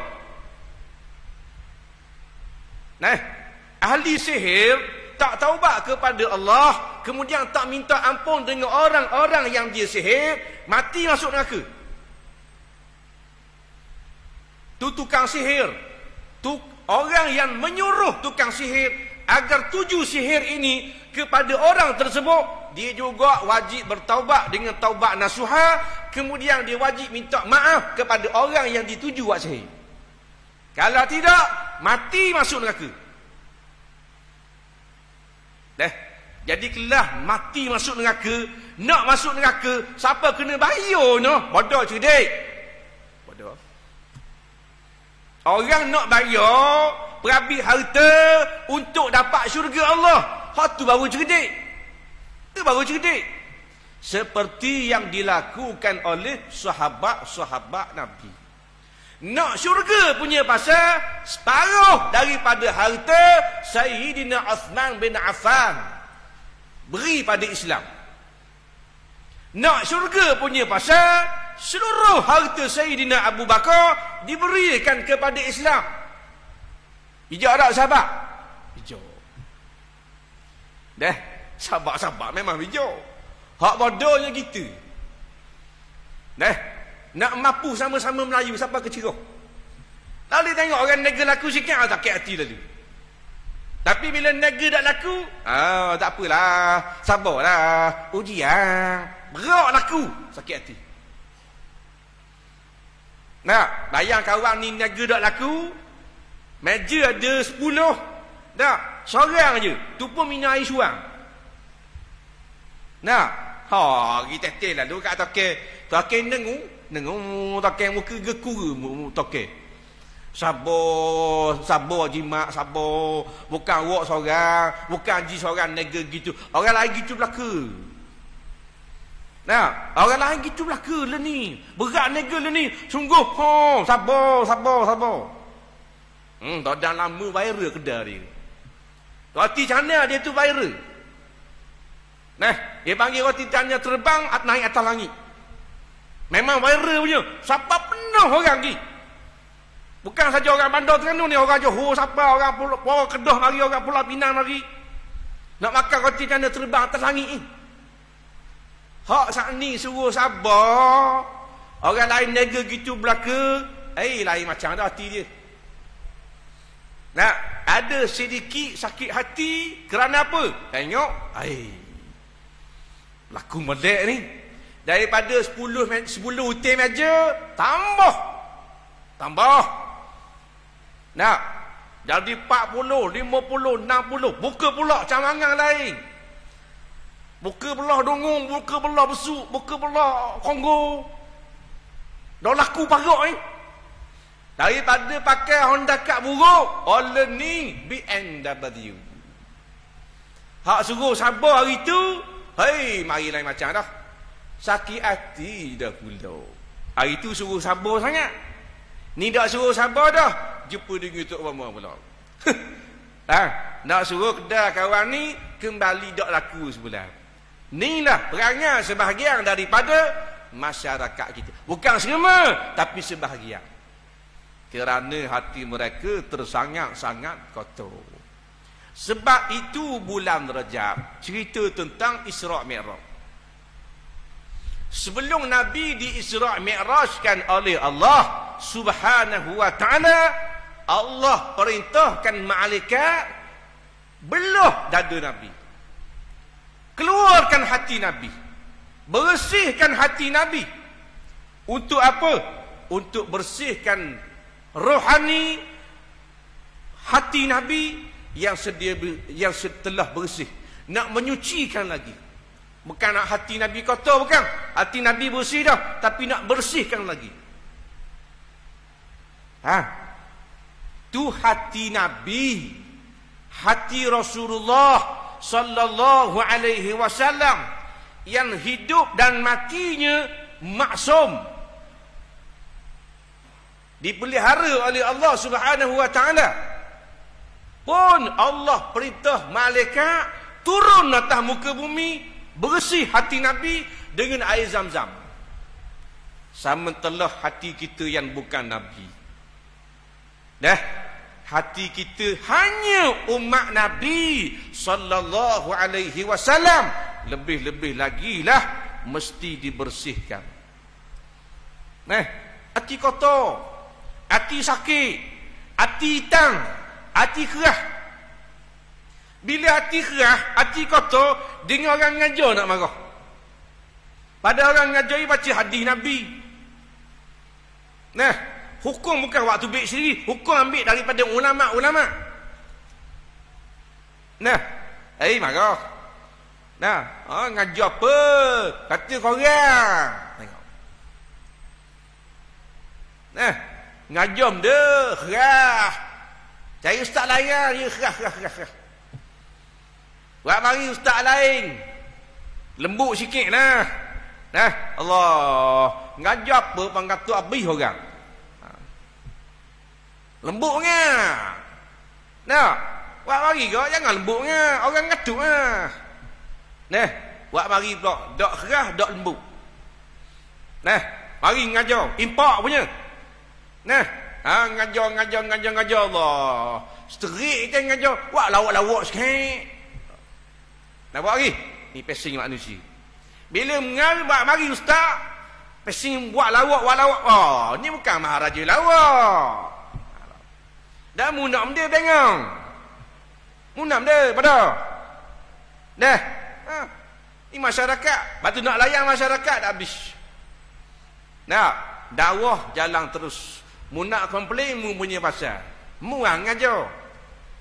Ahli sihir tak taubat kepada Allah, kemudian tak minta ampun dengan orang-orang yang dia sihir, mati masuk neraka. Tu tukang sihir. Tu orang yang menyuruh tukang sihir agar tuju sihir ini kepada orang tersebut, dia juga wajib bertaubat dengan taubat nasuha, kemudian dia wajib minta maaf kepada orang yang dituju buat sihir. Kalau tidak, mati masuk neraka. Jadi kelah mati masuk neraka. Nak masuk neraka, siapa kena bayar no? Bodoh cerdik. Bodoh. Orang nak bayar perhabis harta untuk dapat syurga Allah. Hak tu baru cerdik. Tu baru cerdik. Seperti yang dilakukan oleh sahabat-sahabat Nabi. Nak syurga punya pasal separuh daripada harta Sayyidina Uthman bin Affan beri pada Islam. Nak syurga punya pasal seluruh harta Sayyidina Abu Bakar diberikan kepada Islam. Bijak tak sahabat? Bijak. Sahabat-sahabat memang bijak. Hak bodohnya kita. Nak mampu sama-sama Melayu, siapa keceroh? Lalu tengok orang negara laku sikit, sakit hati lalu. Tapi bila negara tak laku, tak apalah, sabarlah, ujian, berak laku, sakit hati. Bayang kawan ni negara tak laku, meja ada 10, seorang je, tu pun minum air suam. Kita tetel lalu kat toke nengu toke muka geku toke. Sabar jimat, sabar. Bukan awak seorang, bukan ji seorang nega gitu. Orang lain gitu belaka. Orang lain gitu belaka lah ni. Berat nega lah ni. Sungguh, sabar. Tak dah lama viral kedai dia. Roti canai dia tu viral. Dia panggil roti canai terbang naik atas langit. Memang viral punya. Siapa penuh orang ni. Bukan saja orang Bandar Terengganu ni, orang Johor siapa, orang Kedah mari, orang Pulau Pinang mari. Nak makan roti canai terbang atas langit ni. Hak saat ni suruh sabar. Orang lain nega gitu belaka. Lain macam dah hati dia. Ada ada sedikit sakit hati kerana apa? Tengok, laku melek ni. Daripada 10 utin meja, tambah. Nak, jadi 40, 50, 60. Buka pula cawangan lain. Buka belah dongung, buka belah besuk, buka belah Kongo. Dah laku parok ni. Daripada pakai Honda Cut buruk, all ni BMW. Hak suruh sabar hari tu, mari lain macam dah. Sakit hati dah pula. Hari tu suruh sabar sangat. Ni tak suruh sabar dah. Jumpa dengan Tok Obama pula. Nak suruh kedai kawan ni kembali tak laku sebulan. Inilah perangai sebahagian daripada masyarakat kita. Bukan semua, tapi sebahagian. Kerana hati mereka tersangat-sangat kotor. Sebab itu bulan Rajab cerita tentang Isra' Mi'raj. Sebelum Nabi di Isra' Mi'rajkan oleh Allah Subhanahu wa ta'ala, Allah perintahkan malaikat belah dada Nabi, keluarkan hati Nabi, bersihkan hati Nabi. Untuk apa? Untuk bersihkan rohani hati Nabi yang telah bersih, nak menyucikan lagi. Bukan nak hati Nabi kotor, bukan. Hati Nabi bersih dah, tapi nak bersihkan lagi. Tu hati Nabi, hati Rasulullah sallallahu alaihi wasallam yang hidup dan matinya maksum, dipelihara oleh Allah Subhanahu wa taala. Pun Allah perintah malaikat turun atas muka bumi, bersih hati Nabi dengan air Zam-Zam. Sementara hati kita yang bukan Nabi, hati kita hanya umat Nabi sallallahu alaihi wasallam, lebih-lebih lagi lah mesti dibersihkan. Hati kotor, hati sakit, hati hitam, hati kerah. Bila hati kerah, hati kotor, dengar orang ngajar nak marah. Pada orang ngajari baca hadis Nabi. Hukum bukan waktu baik sendiri, hukum ambil daripada ulama-ulama. Marah. Ngajar apa? Kata korang. Tengok. Ngajam dah, kerah. Cari ustaz lain, dia kerah. Buat mari ustaz lain, lembut sikit lah. Allah, ngajar apa pangkatu habis orang. Lembutnya. Buat mari kau jangan lembutnya, orang ngatuk lah. Buat mari pula, dok kerah, dok lembut. Mari ngajar, impak punya. Ngajar Allah. Seterik kan ngajar. Wah, lawak-lawak sikit. Nak buat lagi? Ni pesing manusia. Bila mengajar buat mari ustaz, pesing buat lawak. Ni bukan maharaja lawak. Dah munam dia bengong. Munam dia pada. Ni masyarakat. Batu nak layan masyarakat dah habis. Dakwah jalan terus. Mu nak komplain, mu punya pasal. Mu ngajar.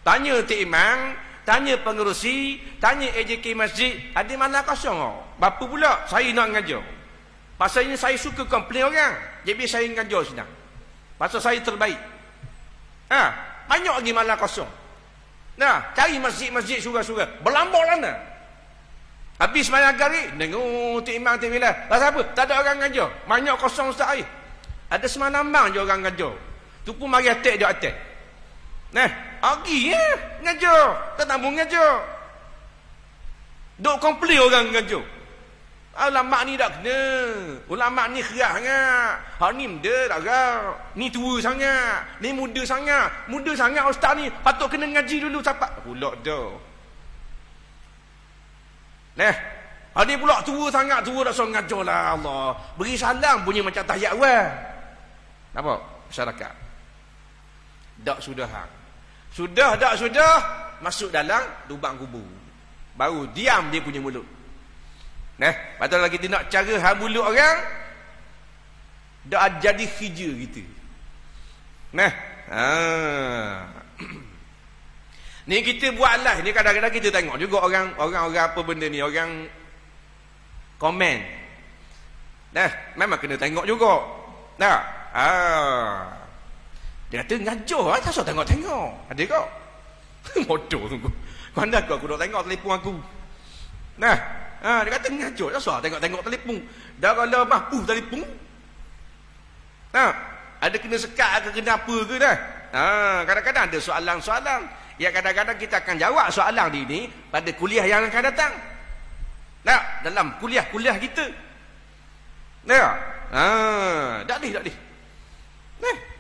Tanya Tok Imam, tanya pengerusi, tanya AJK masjid, ada mana kosong? Bapa pula saya nak ngajar. Pasal ini saya suka komplain orang. Jadi saya ngajar senang. Pasal saya terbaik. Banyak lagi malam kosong. Cari masjid-masjid surga-surga. Berlambak lana. Habis sembahyang gari, tengok Tok Imam tu bila. Pasal apa? Tak ada orang ngajar. Banyak kosong ustaz ai. Ada semanambang je orang ngajar. Tu pun mari atek dia atek. Agi ngajar. Tak tambung ngajar. Duk komplain orang ngajar. Ulama ni tak kena. Ulama ni kerah sangat. Hak ni muda tak kau. Ni tua sangat. Ni muda sangat. Muda sangat ustaz ni. Patut kena ngaji dulu siapa. Pulak dah. Hak ni pulak tua sangat. Tua tak suruh ngajar lah Allah. Beri salam punya macam tahiyat awal. Nampak? Masyarakat. Tak sudah hang. Sudah tak sudah, masuk dalam lubang kubur. Baru diam dia punya mulut. Patut lagi kita nak cara hang mulut orang, dah jadi hija kita. Ni kita buat live ni, kadang-kadang kita tengok juga orang apa benda ni, orang komen. Memang kena tengok juga. Dia kata ngajar, tak usah tengok-tengok. Ada kau? Bodoh sungguh. Kau anda aku nak tengok telefon aku. Dia kata ngajar, tak usah tengok-tengok telefon. Dah kalau mampu telefon. Ada kena sekat ke kena apa ke dah. Kadang-kadang ada soalan-soalan. Ya, kadang-kadang kita akan jawab soalan ini pada kuliah yang akan datang. Dalam kuliah-kuliah kita. Tak boleh.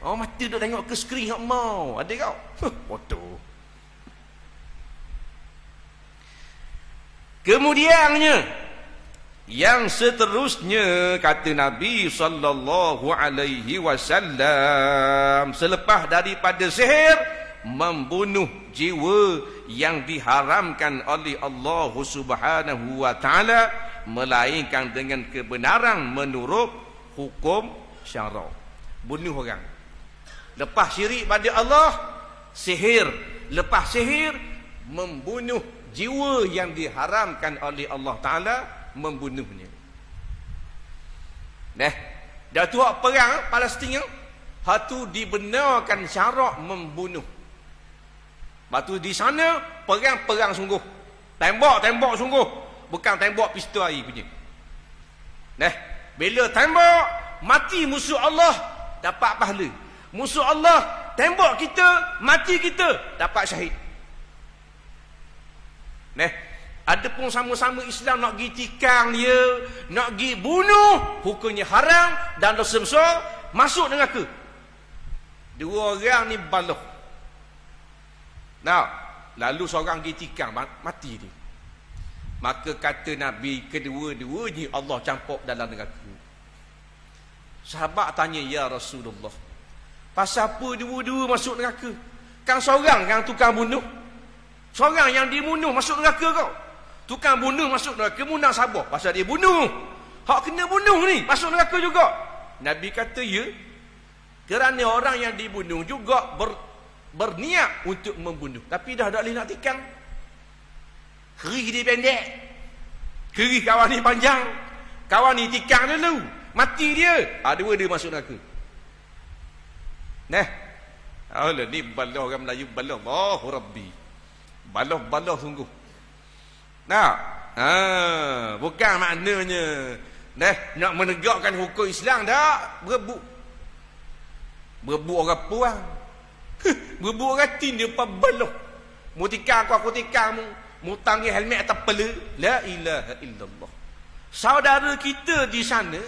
Mati duk tengok ke skrin hak mau. Ada kau? Bodoh. Kemudiannya, yang seterusnya kata Nabi sallallahu alaihi wasallam, selepas daripada sihir, membunuh jiwa yang diharamkan oleh Allah Subhanahu wa taala, melainkan dengan kebenaran menurut hukum syarak. Bunuh orang. Lepas syirik pada Allah, sihir. Lepas sihir, membunuh jiwa yang diharamkan oleh Allah taala, membunuhnya. Dah tu hak perang Palestin, hak tu dibenarkan syarak membunuh. Batu di sana perang sungguh. Tembak sungguh. Bukan tembak pistol air punya. Bila tembak, mati musuh Allah, dapat pahala. Musuh Allah tembak kita, mati kita, dapat syahid. Adapun sama-sama Islam nak pergi tikang dia, nak pergi bunuh, hukumnya haram dan dosa besar, masuk neraka. Dua orang ni baloh. Lalu seorang pergi tikang, mati dia. Maka kata Nabi, kedua-duanya Allah campur dalam neraka. Sahabat tanya, ya Rasulullah, pasal apa dua-dua masuk neraka? Kan seorang yang tukang bunuh, seorang yang dibunuh masuk neraka kau. Tukang bunuh masuk neraka, munang sabar pasal dia bunuh. Hak kena bunuh ni masuk neraka juga. Nabi kata, ya, kerana orang yang dibunuh juga berniat untuk membunuh, tapi dah tak boleh nak tikang. Kerih dia pendek, kerih kawan ni panjang, kawan ni tikang dulu, mati dia. Dua dia masuk neraka. Allah ni balah orang Melayu, balah Allahu Rabbi, balah sungguh. Bukan maknanya nak menegakkan hukum Islam, dah berebut orang puang. Berebut orang tin dia apa balah. Mu tikang aku tikang mu. Mu tangi helmet atas kepala. La ilaha illallah. Saudara kita di sana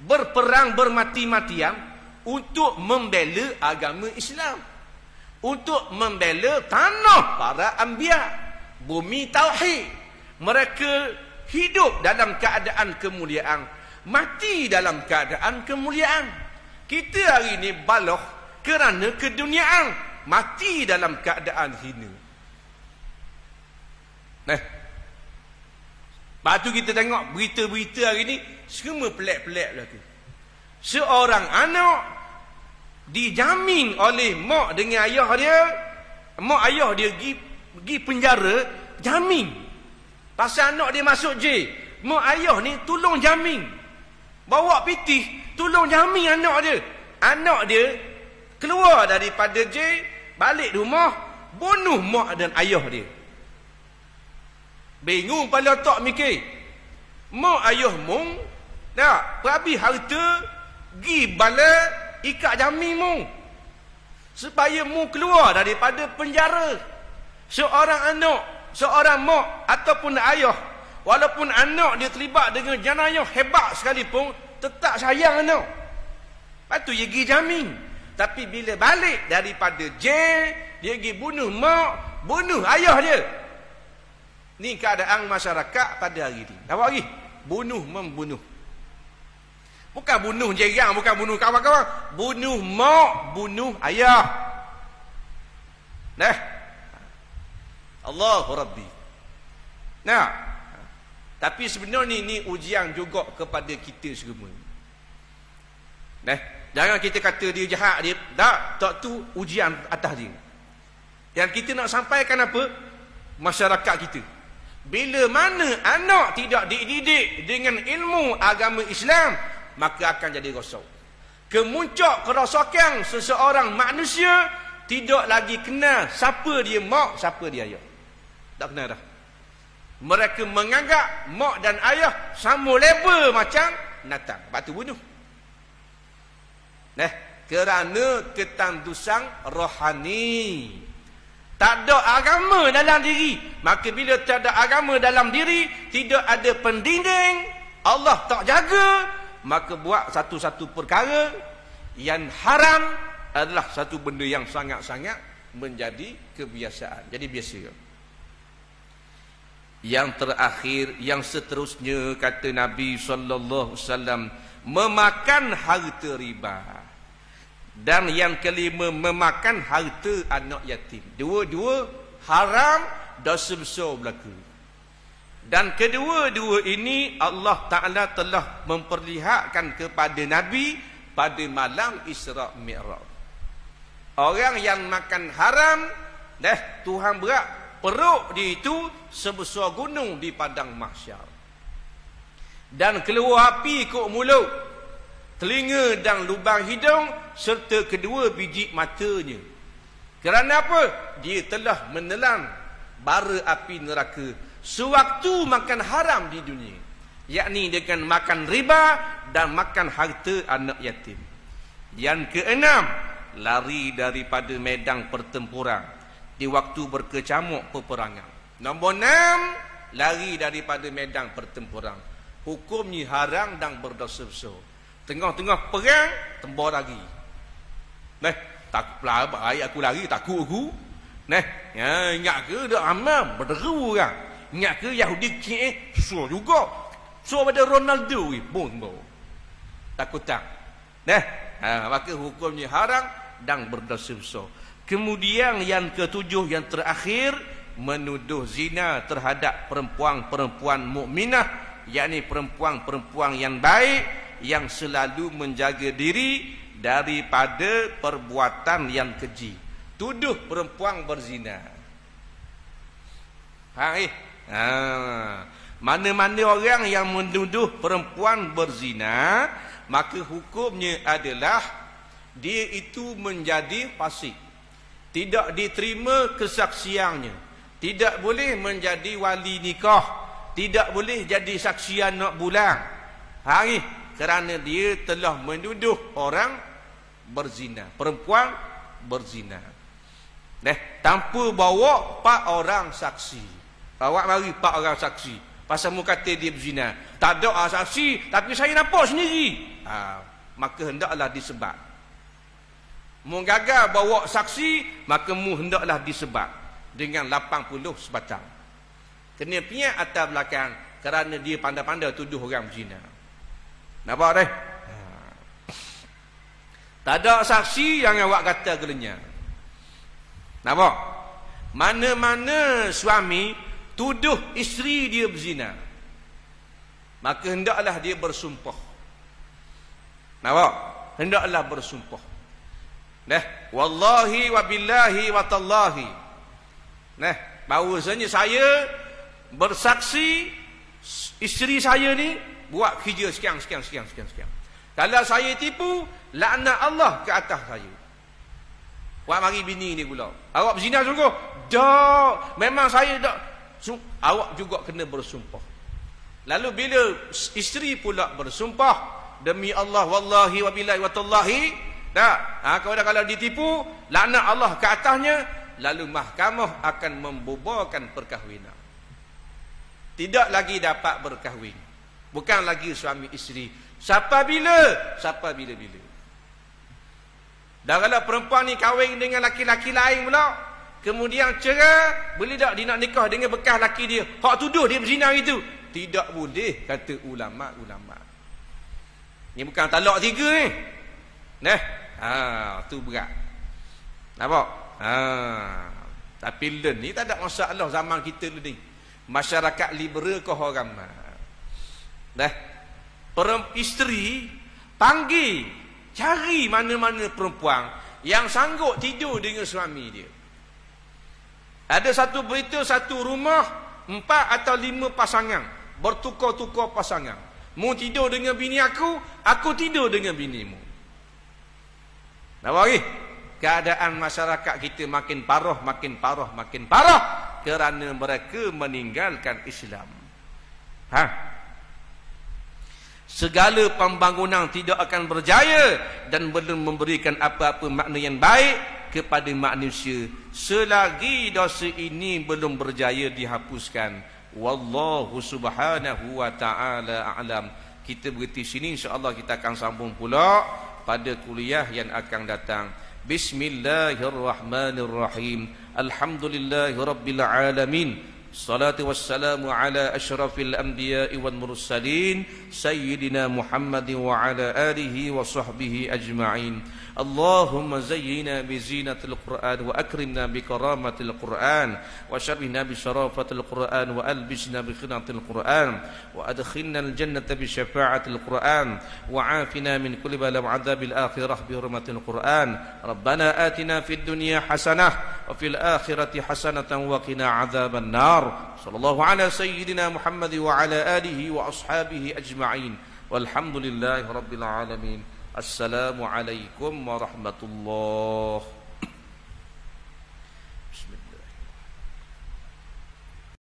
berperang bermati-matian untuk membela agama Islam, untuk membela tanah para anbiya, bumi tauhid. Mereka hidup dalam keadaan kemuliaan, mati dalam keadaan kemuliaan. Kita hari ini baloh kerana keduniaan, mati dalam keadaan hina. Lepas tu kita tengok berita-berita hari ni, semua pelik-pelik berlaku. Seorang anak dijamin oleh mak dengan ayah dia, mak ayah dia pergi penjara, jamin. Pasal anak dia masuk jail, mak ayah ni tolong jamin. Bawa pitih, tolong jamin anak dia. Anak dia keluar daripada jail, balik rumah, bunuh mak dan ayah dia. Bingung kepala otak mikir. Mak ayah mung tak berabi harta, gi bala ikat jamin mung, supaya mung keluar daripada penjara. Seorang anak, seorang mak ataupun ayah, walaupun anak dia terlibat dengan jenayah hebat sekalipun, tetap sayang anak. Lepas tu dia pergi jamin. Tapi bila balik daripada jail, dia pergi bunuh mak, bunuh ayah dia. Ni keadaan masyarakat pada hari ni. Apa lagi? Bunuh membunuh. Bukan bunuh jerang, bukan bunuh kawan-kawan. Bunuh mak, bunuh ayah. Dah. Allahu Rabbi. Nah. Tapi sebenarnya ni ujian juga kepada kita semua. Dah. Jangan kita kata dia jahat dia. Tak tu ujian atas dia. Yang kita nak sampaikan apa? Masyarakat kita. Bila mana anak tidak dididik dengan ilmu agama Islam, maka akan jadi rosak. Kemuncak kerosakan seseorang manusia tidak lagi kenal siapa dia mak, siapa dia ayah. Tak kenal dah. Mereka menganggap mak dan ayah sama level macam natang. Lepas tu bunuh. Kerana ketandusan rohani. Tak ada agama dalam diri. Maka bila tak ada agama dalam diri, tidak ada pendinding, Allah tak jaga, maka buat satu-satu perkara yang haram adalah satu benda yang sangat-sangat menjadi kebiasaan. Jadi biasa. Yang terakhir, yang seterusnya kata Nabi SAW, memakan harta riba. Dan yang kelima, memakan harta anak yatim. Dua-dua haram, dosa besar berlaku. Dan kedua-dua ini Allah Ta'ala telah memperlihatkan kepada Nabi pada malam Isra' Mi'raj. Orang yang makan haram, Tuhan berat perut dia itu sebesar gunung di padang mahsyar. Dan keluar api ikut mulut, telinga dan lubang hidung serta kedua biji matanya. Kerana apa? Dia telah menelan bara api neraka sewaktu makan haram di dunia, yakni dengan makan riba dan makan harta anak yatim. Yang keenam, lari daripada medan pertempuran di waktu berkecamuk peperangan. Nombor 6, lari daripada medan pertempuran. Hukumnya haram dan berdosa besar. Tengah-tengah perang, tembak lagi. Takutlah baik aku lari, takut aku. Ingat ke dak aman berderu orang. Ingat ke Yahudi susah juga. Susah pada Ronaldo pun. Takut tak? Maka hukumnya haram dan berdosa besar. Kemudian yang ketujuh, yang terakhir, menuduh zina terhadap perempuan-perempuan mukminah, yakni perempuan-perempuan yang baik, yang selalu menjaga diri daripada perbuatan yang keji. Tuduh perempuan berzina. Mana-mana orang yang menuduh perempuan berzina, maka hukumnya adalah dia itu menjadi fasik. Tidak diterima kesaksiannya. Tidak boleh menjadi wali nikah. Tidak boleh jadi saksi anak bulan. Kerana dia telah menuduh orang berzina, perempuan berzina. Tanpa bawa 4 orang saksi. Awak mari 4 orang saksi. Pasal mu kata dia berzina. Tak ada saksi, tapi saya nampak sendiri. Maka hendaklah disebat. Mu gagal bawa saksi, maka mu hendaklah disebat dengan 80 sebatang. Kena piat atas belakang kerana dia pandai-pandai tuduh orang berzina. Nampak tak ada saksi yang awak kata gelenya. Nampak? Mana-mana suami tuduh isteri dia berzina, maka hendaklah dia bersumpah. Nampak? Hendaklah bersumpah. Wallahi wa billahi wa tallahi. Bahawasanya saya bersaksi isteri saya ni buat kerja sekian. Kalau saya tipu, laknat Allah ke atas saya. Awak mari bini ni pula. Awak berzina sungguh? Tak. Memang saya tak. Awak juga kena bersumpah. Lalu bila isteri pula bersumpah, demi Allah, wallahi wa billahi wa tallahi, kalau ditipu, laknat Allah ke atasnya, lalu mahkamah akan membubarkan perkahwinan. Tidak lagi dapat berkahwin. Bukan lagi suami isteri. Siapa bila-bila. Dan kalau perempuan ni kahwin dengan laki-laki lain pula, kemudian cerai, boleh tak dia nak nikah dengan bekas laki dia? Hak tuduh dia berzina itu. Tidak boleh, kata ulama-ulama. Ni bukan talak 3 ni. Tu berat. Nampak? Tapi learn ni tak ada masalah zaman kita ni. Masyarakat liberal kau orang. Dah. Isteri panggil, cari mana-mana perempuan yang sanggup tidur dengan suami dia. Ada satu berita, satu rumah 4 atau 5 pasangan bertukar-tukar pasangan. Mu tidur dengan bini aku tidur dengan binimu. Nak bagi? Keadaan masyarakat kita makin parah kerana mereka meninggalkan Islam. Segala pembangunan tidak akan berjaya dan belum memberikan apa-apa makna yang baik kepada manusia selagi dosa ini belum berjaya dihapuskan. Wallahu subhanahu wa ta'ala a'lam. Kita berhenti sini, insya-Allah kita akan sambung pula pada kuliah yang akan datang. Bismillahirrahmanirrahim. Alhamdulillahirabbil alamin. Salatu wassalamu ala asyrafil anbiya'i wal mursalin sayyidina Muhammadin wa ala alihi wa sahbihi ajma'in. Allahumma zayyina bi zinatil Qur'an wa akrimna bi karamatil Qur'an wa sharrina bi syarafatil Qur'an wa albisna bi khinatil Qur'an wa adkhilna al jannata bi syafa'atil Qur'an wa afina min kulli bala wa adzabil akhirah bi hurmatil Qur'an. Rabbana atina fid dunya hasanah wa fil akhirati hasanatan wa qina adzaban nar. Sallallahu ala sayyidina Muhammad wa ala alihi wa ashabihi ajma'in. Walhamdulillahi rabbil alamin. Assalamualaikum warahmatullahi